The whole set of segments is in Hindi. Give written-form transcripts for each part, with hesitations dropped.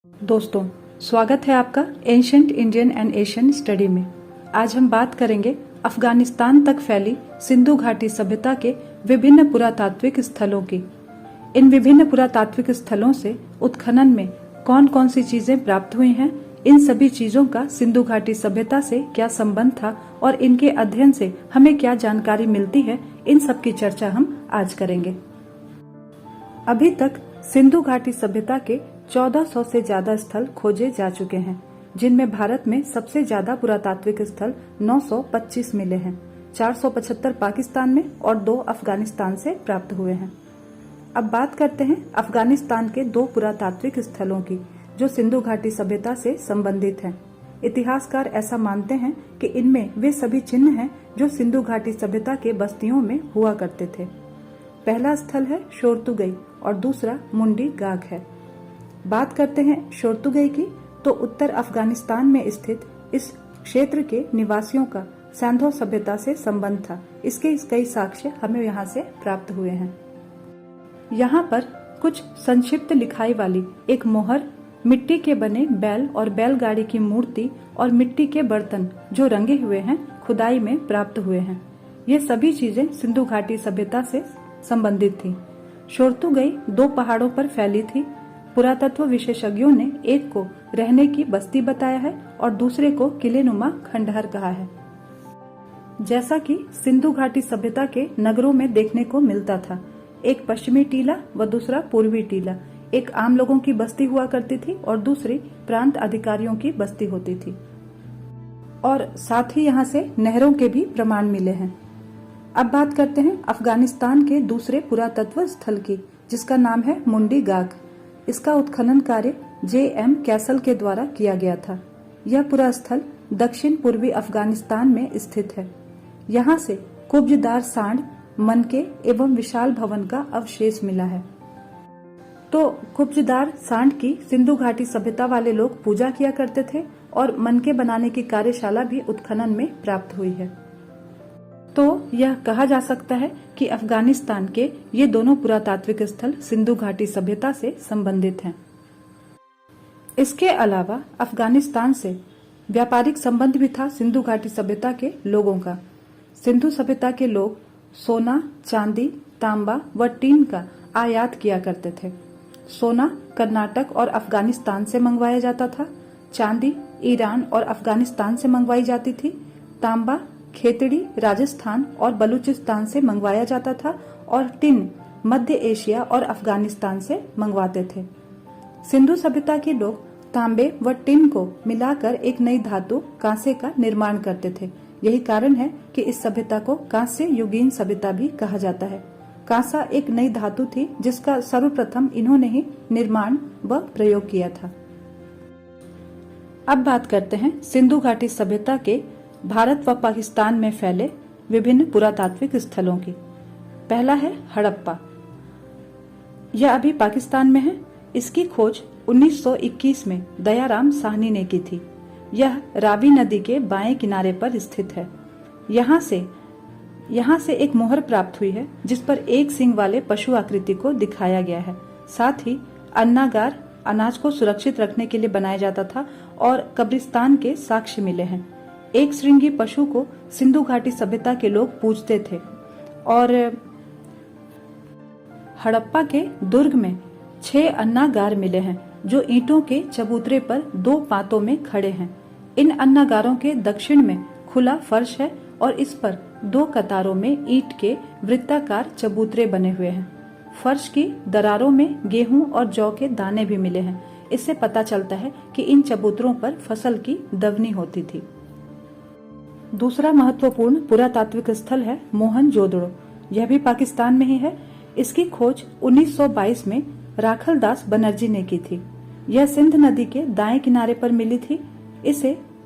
दोस्तों, स्वागत है आपका ancient Indian and Asian study में। आज हम बात करेंगे अफगानिस्तान तक फैली सिंधु घाटी सभ्यता के विभिन्न पुरातात्विक स्थलों की। इन विभिन्न पुरातात्विक स्थलों से उत्खनन में कौन कौन सी चीजें प्राप्त हुई हैं, इन सभी चीजों का सिंधु घाटी सभ्यता से क्या संबंध था और इनके अध्ययन से हमें क्या जानकारी मिलती है, इन सब की चर्चा हम आज करेंगे। अभी तक सिंधु घाटी सभ्यता के 1400 से ज्यादा स्थल खोजे जा चुके हैं, जिनमें भारत में सबसे ज्यादा पुरातात्विक स्थल 925 मिले हैं। 475 पाकिस्तान में और 2 अफगानिस्तान से प्राप्त हुए हैं। अब बात करते हैं अफगानिस्तान के 2 पुरातात्विक स्थलों की, जो सिंधु घाटी सभ्यता से संबंधित हैं। इतिहासकार ऐसा मानते हैं कि इनमें वे सभी चिन्ह हैं जो सिंधु घाटी सभ्यता के बस्तियों में हुआ करते थे। पहला स्थल है शोरतुगई और दूसरा मुंडी गाग है। बात करते हैं शोरतुगई की, तो उत्तर अफगानिस्तान में स्थित इस क्षेत्र के निवासियों का सैंधो सभ्यता से संबंध था। इसके कई साक्ष्य हमें यहाँ से प्राप्त हुए हैं। यहाँ पर कुछ संक्षिप्त लिखाई वाली एक मोहर, मिट्टी के बने बैल और बैलगाड़ी की मूर्ति और मिट्टी के बर्तन जो रंगे हुए हैं, खुदाई में प्राप्त हुए हैं। ये सभी चीजें सिंधु घाटी सभ्यता से संबंधित थी। शोरतुगई 2 पहाड़ों पर फैली थी। पुरातत्व विशेषज्ञों ने एक को रहने की बस्ती बताया है और दूसरे को किलेनुमा खंडहर कहा है। जैसा कि सिंधु घाटी सभ्यता के नगरों में देखने को मिलता था, एक पश्चिमी टीला व दूसरा पूर्वी टीला। एक आम लोगों की बस्ती हुआ करती थी और दूसरी प्रांत अधिकारियों की बस्ती होती थी। और साथ ही यहाँ से नहरों के भी प्रमाण मिले हैं। अब बात करते हैं अफगानिस्तान के दूसरे पुरातत्व स्थल की, जिसका नाम है मुंडी गाग। इसका उत्खनन कार्य J.M. कैसल के द्वारा किया गया था। यह पूरा स्थल दक्षिण पूर्वी अफगानिस्तान में स्थित है। यहाँ से कुब्जदार सांड, मनके एवं विशाल भवन का अवशेष मिला है। तो कुब्जदार सांड की सिंधु घाटी सभ्यता वाले लोग पूजा किया करते थे और मनके बनाने की कार्यशाला भी उत्खनन में प्राप्त हुई है। तो यह कहा जा सकता है कि अफगानिस्तान के ये दोनों पुरातात्विक स्थल सिंधु घाटी सभ्यता से संबंधित हैं। इसके अलावा अफगानिस्तान से व्यापारिक संबंध भी था सिंधु घाटी सभ्यता के लोगों का। सिंधु सभ्यता के लोग सोना, चांदी, तांबा व टीन का आयात किया करते थे। सोना कर्नाटक और अफगानिस्तान से मंगवाया जाता था, चांदी ईरान और अफगानिस्तान से मंगवाई जाती थी, तांबा खेतड़ी राजस्थान और बलूचिस्तान से मंगवाया जाता था और टिन मध्य एशिया और अफगानिस्तान से मंगवाते थे। सिंधु सभ्यता के लोग तांबे व टिन को मिलाकर एक नई धातु कांसे का निर्माण करते थे। यही कारण है कि इस सभ्यता को कांस्य युगीन सभ्यता भी कहा जाता है। कांसा एक नई धातु थी जिसका सर्वप्रथम इन्होंने ही निर्माण व प्रयोग किया था। अब बात करते हैं सिंधु घाटी सभ्यता के भारत व पाकिस्तान में फैले विभिन्न पुरातात्विक स्थलों की। पहला है हड़प्पा। यह अभी पाकिस्तान में है। इसकी खोज 1921 में दयाराम साहनी ने की थी। यह रावी नदी के बाएं किनारे पर स्थित है। यहाँ से एक मोहर प्राप्त हुई है जिस पर एक सींग वाले पशु आकृति को दिखाया गया है। साथ ही अन्नागार अनाज को सुरक्षित रखने के लिए बनाया जाता था और कब्रिस्तान के साक्ष्य मिले हैं। एक श्रृंगी पशु को सिंधु घाटी सभ्यता के लोग पूजते थे और हड़प्पा के दुर्ग में 6 अन्नागार मिले हैं जो ईंटों के चबूतरे पर 2 पातों में खड़े हैं। इन अन्नागारों के दक्षिण में खुला फर्श है और इस पर 2 कतारों में ईंट के वृत्ताकार चबूतरे बने हुए हैं। फर्श की दरारों में गेहूं और जौ के दाने भी मिले हैं। इससे पता चलता है कि इन चबूतरों पर फसल की दवनी होती थी। दूसरा महत्वपूर्ण पुरातात्विक स्थल है मोहनजोदड़ो। यह भी पाकिस्तान में ही है। इसकी खोज 1922 में राखलदास बनर्जी ने की थी। यह सिंध नदी के दाएं किनारे पर मिली थी।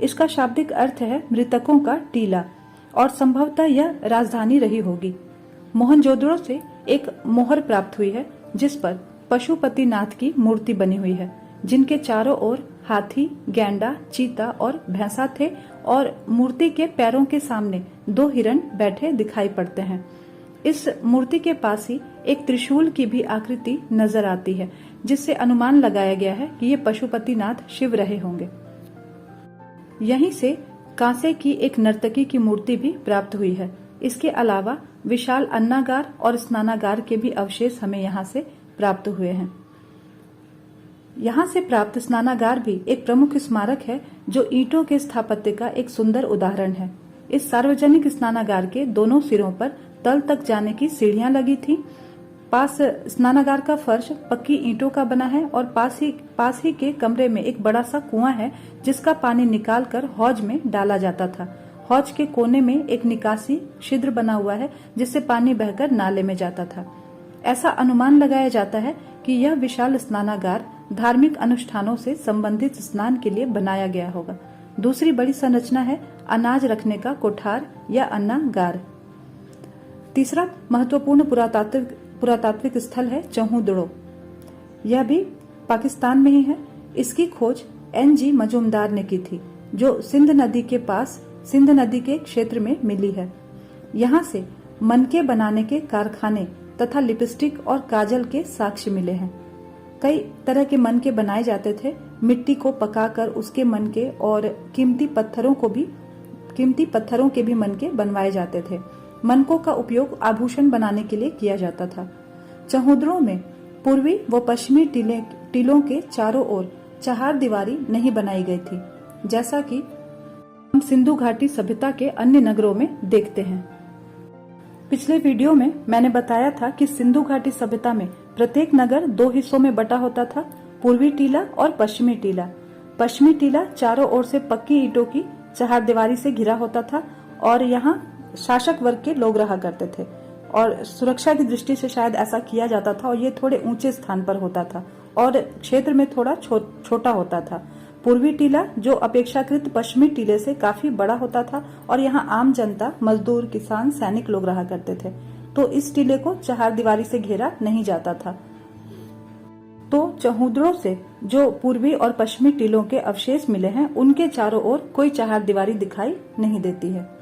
इसका शाब्दिक अर्थ है मृतकों का टीला और संभवतः यह राजधानी रही होगी। मोहनजोदड़ो से एक मोहर प्राप्त हुई है जिस पर पशुपतिनाथ की मूर्ति बनी हुई है, जिनके चारों ओर हाथी, गैंडा, चीता और भैंसा थे और मूर्ति के पैरों के सामने 2 हिरण बैठे दिखाई पड़ते हैं। इस मूर्ति के पास ही एक त्रिशूल की भी आकृति नजर आती है। जिससे अनुमान लगाया गया है कि ये पशुपतिनाथ शिव रहे होंगे। यहीं से कांसे की एक नर्तकी की मूर्ति भी प्राप्त हुई है। इसके अलावा विशाल अन्नागार और स्नानागार के भी अवशेष हमें यहाँ से प्राप्त हुए हैं। यहाँ से प्राप्त स्नानागार भी एक प्रमुख स्मारक है जो ईंटों के स्थापत्य का एक सुंदर उदाहरण है। इस सार्वजनिक स्नानागार के दोनों सिरों पर तल तक जाने की सीढ़ियां लगी थी। पास स्नानागार का फर्श पक्की ईंटों का बना है और पास ही के कमरे में एक बड़ा सा कुआं है जिसका पानी निकालकर हौज में डाला जाता था। हौज के कोने में एक निकासी छिद्र बना हुआ है जिससे पानी बहकर नाले में जाता था। ऐसा अनुमान लगाया जाता है कि यह विशाल स्नानागार धार्मिक अनुष्ठानों से संबंधित स्नान के लिए बनाया गया होगा। दूसरी बड़ी संरचना है अनाज रखने का कोठार या अन्नागार। तीसरा महत्वपूर्ण पुरातात्विक स्थल है चहूदड़ो। यह भी पाकिस्तान में ही है। इसकी खोज NG मजूमदार ने की थी जो सिंध नदी के क्षेत्र में मिली है। यहाँ से मनके बनाने के कारखाने तथा लिपस्टिक और काजल के साक्ष्य मिले हैं। कई तरह के मनके बनाए जाते थे। मिट्टी को पकाकर उसके मनके और कीमती पत्थरों के भी मनके बनवाए जाते थे। मनकों का उपयोग आभूषण बनाने के लिए किया जाता था। चहूदड़ों में पूर्वी व पश्चिमी टीलों के चारों ओर चहारदीवारी नहीं बनाई गई थी, जैसा कि हम सिंधु घाटी सभ्यता के अन्य नगरों में देखते हैं। पिछले वीडियो में मैंने बताया था कि सिंधु घाटी सभ्यता में प्रत्येक नगर 2 हिस्सों में बटा होता था, पूर्वी टीला और पश्चिमी टीला। पश्चिमी टीला चारों ओर से पक्की ईंटों की चहारदीवारी से घिरा होता था और यहाँ शासक वर्ग के लोग रहा करते थे और सुरक्षा की दृष्टि से शायद ऐसा किया जाता था और ये थोड़े ऊंचे स्थान पर होता था और क्षेत्र में थोड़ा छोटा होता था। पूर्वी टीला जो अपेक्षाकृत पश्चिमी टीले से काफी बड़ा होता था और यहाँ आम जनता, मजदूर, किसान, सैनिक लोग रहा करते थे, तो इस टीले को चहारदीवारी से घेरा नहीं जाता था। तो चहूदड़ों से जो पूर्वी और पश्चिमी टीलों के अवशेष मिले हैं उनके चारों ओर कोई चहारदीवारी दिखाई नहीं देती है।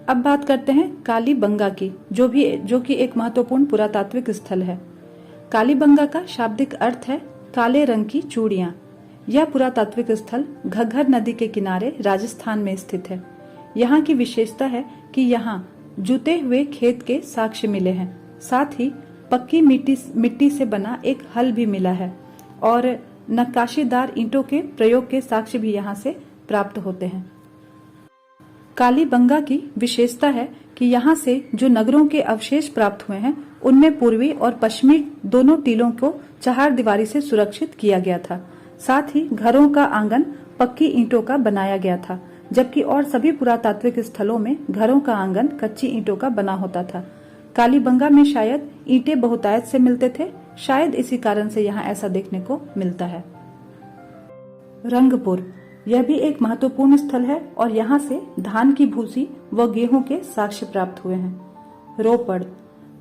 अब बात करते हैं कालीबंगा की, जो कि एक महत्वपूर्ण पुरातात्विक स्थल है। कालीबंगा का शाब्दिक अर्थ है काले रंग की चूड़ियां। यह पुरातात्विक स्थल घग्गर नदी के किनारे राजस्थान में स्थित है। यहाँ की विशेषता है कि यहाँ जुते हुए खेत के साक्ष्य मिले हैं। साथ ही पक्की मिट्टी से बना एक हल भी मिला है और नक्काशीदार ईंटों के प्रयोग के साक्ष्य भी यहाँ से प्राप्त होते हैं। कालीबंगा की विशेषता है कि यहाँ से जो नगरों के अवशेष प्राप्त हुए हैं उनमें पूर्वी और पश्चिमी दोनों टीलों को चहारदीवारी से सुरक्षित किया गया था। साथ ही घरों का आंगन पक्की ईंटों का बनाया गया था, जबकि और सभी पुरातात्विक स्थलों में घरों का आंगन कच्ची ईंटों का बना होता था। कालीबंगा में शायद ईंटें बहुतायत से मिलते थे, शायद इसी कारण से यहाँ ऐसा देखने को मिलता है। रंगपुर, यह भी एक महत्वपूर्ण स्थल है और यहाँ से धान की भूसी व गेहूं के साक्ष्य प्राप्त हुए हैं। रोपड़,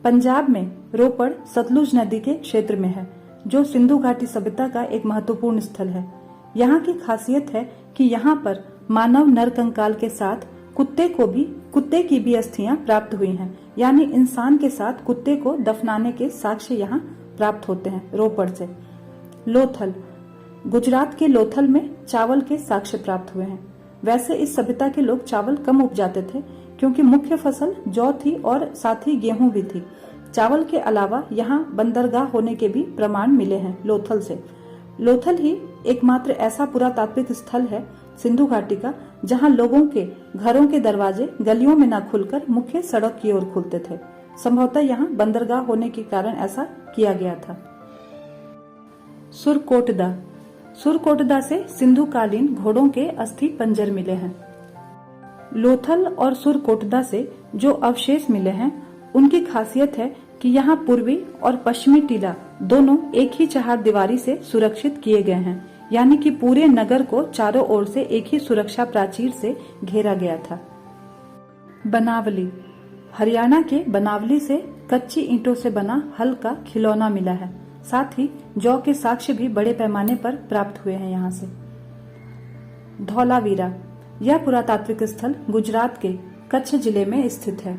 पंजाब में रोपड़ सतलुज नदी के क्षेत्र में है, जो सिंधु घाटी सभ्यता का एक महत्वपूर्ण स्थल है। यहाँ की खासियत है कि यहाँ पर मानव नरकंकाल के साथ कुत्ते की भी अस्थियां प्राप्त हुई हैं, यानी इंसान के साथ कुत्ते को दफनाने के साक्ष्य यहाँ प्राप्त होते हैं रोपड़ से। लोथल, गुजरात के लोथल में चावल के साक्ष्य प्राप्त हुए हैं। वैसे इस सभ्यता के लोग चावल कम उपजाते थे क्योंकि मुख्य फसल जौ थी और साथ ही गेहूं भी थी। चावल के अलावा यहाँ बंदरगाह होने के भी प्रमाण मिले हैं लोथल से। लोथल ही एकमात्र ऐसा पुरातात्विक स्थल है सिंधु घाटी का जहाँ लोगों के घरों के दरवाजे गलियों में न खुलकर मुख्य सड़क की ओर खुलते थे। संभवतः यहाँ बंदरगाह होने के कारण ऐसा किया गया था। सुरकोटदा से सिंधुकालीन घोड़ों के अस्थि पंजर मिले हैं। लोथल और सुरकोटदा से जो अवशेष मिले हैं उनकी खासियत है कि यहाँ पूर्वी और पश्चिमी टीला दोनों एक ही चहारदीवारी से सुरक्षित किए गए हैं, यानी कि पूरे नगर को चारों ओर से एक ही सुरक्षा प्राचीर से घेरा गया था। बनावली, हरियाणा के बनावली से कच्ची ईंटों से बना हल का खिलौना मिला है। साथ ही जौ के साक्ष्य भी बड़े पैमाने पर प्राप्त हुए हैं यहाँ से। धौलावीरा, यह पुरातात्विक स्थल गुजरात के कच्छ जिले में स्थित है।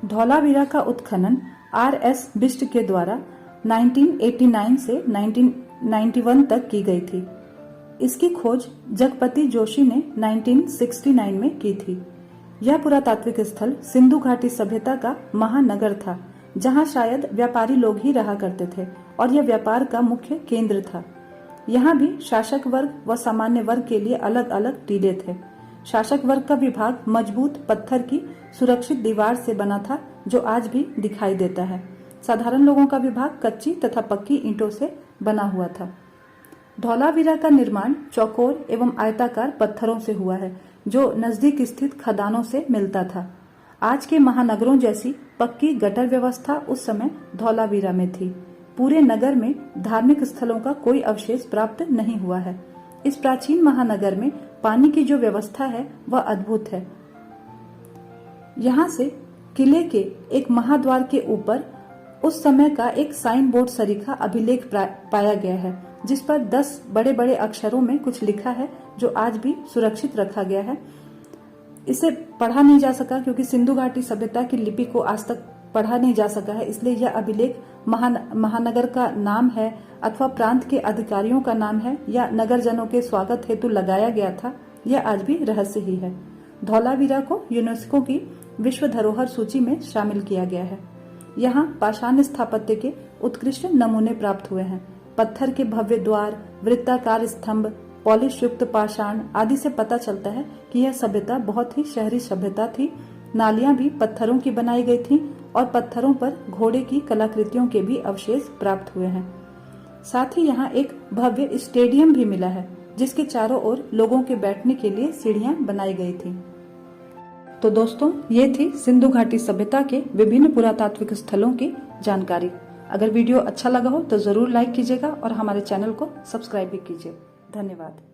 धौलावीरा का उत्खनन R.S. बिष्ट के द्वारा 1989 से 1991 तक की गई थी। इसकी खोज जगपति जोशी ने 1969 में की थी। यह पुरातात्विक स्थल सिंधु घाटी सभ्यता का महानगर था, जहां शायद व्यापारी लोग ही रहा करते थे और यह व्यापार का मुख्य केंद्र था। यहाँ भी शासक वर्ग व सामान्य वर्ग के लिए अलग अलग टीले थे। शासक वर्ग का विभाग मजबूत पत्थर की सुरक्षित दीवार से बना था, जो आज भी दिखाई देता है। साधारण लोगों का विभाग कच्ची तथा पक्की ईंटों से बना हुआ था। धौलावीरा का निर्माण चौकोर एवं आयताकार पत्थरों से हुआ है, जो नजदीक स्थित खदानों से मिलता था। आज के महानगरों जैसी पक्की गटर व्यवस्था उस समय धौलावीरा में थी। पूरे नगर में धार्मिक स्थलों का कोई अवशेष प्राप्त नहीं हुआ है। इस प्राचीन महानगर में पानी की जो व्यवस्था है वह अद्भुत है। यहाँ से किले के एक महाद्वार के ऊपर उस समय का एक साइन बोर्ड सरीखा अभिलेख पाया गया है, जिस पर 10 बड़े बड़े अक्षरों में कुछ लिखा है, जो आज भी सुरक्षित रखा गया है। इसे पढ़ा नहीं जा सका क्योंकि सिंधु घाटी सभ्यता की लिपि को आज तक पढ़ा नहीं जा सका है, इसलिए यह अभिलेख महानगर का नाम है अथवा प्रांत के अधिकारियों का नाम है या नगरजनों के स्वागत हेतु लगाया गया था, यह आज भी रहस्य ही है। धौलावीरा को यूनेस्को की विश्व धरोहर सूची में शामिल किया गया है। यहाँ पाषाण स्थापत्य के उत्कृष्ट नमूने प्राप्त हुए हैं। पत्थर के भव्य द्वार, वृत्ताकार स्तंभ, पॉलिश युक्त पाषाण आदि से पता चलता है कि यह सभ्यता बहुत ही शहरी सभ्यता थी। नालियां भी पत्थरों की बनाई गई थीं और पत्थरों पर घोड़े की कलाकृतियों के भी अवशेष प्राप्त हुए हैं। साथ ही यहाँ एक भव्य स्टेडियम भी मिला है, जिसके चारों ओर लोगों के बैठने के लिए सीढ़ियां बनाई गई थी। तो दोस्तों, ये थी सिंधु घाटी सभ्यता के विभिन्न पुरातात्विक स्थलों की जानकारी। अगर वीडियो अच्छा लगा हो तो जरूर लाइक कीजिएगा और हमारे चैनल को सब्सक्राइब भी कीजिए। धन्यवाद।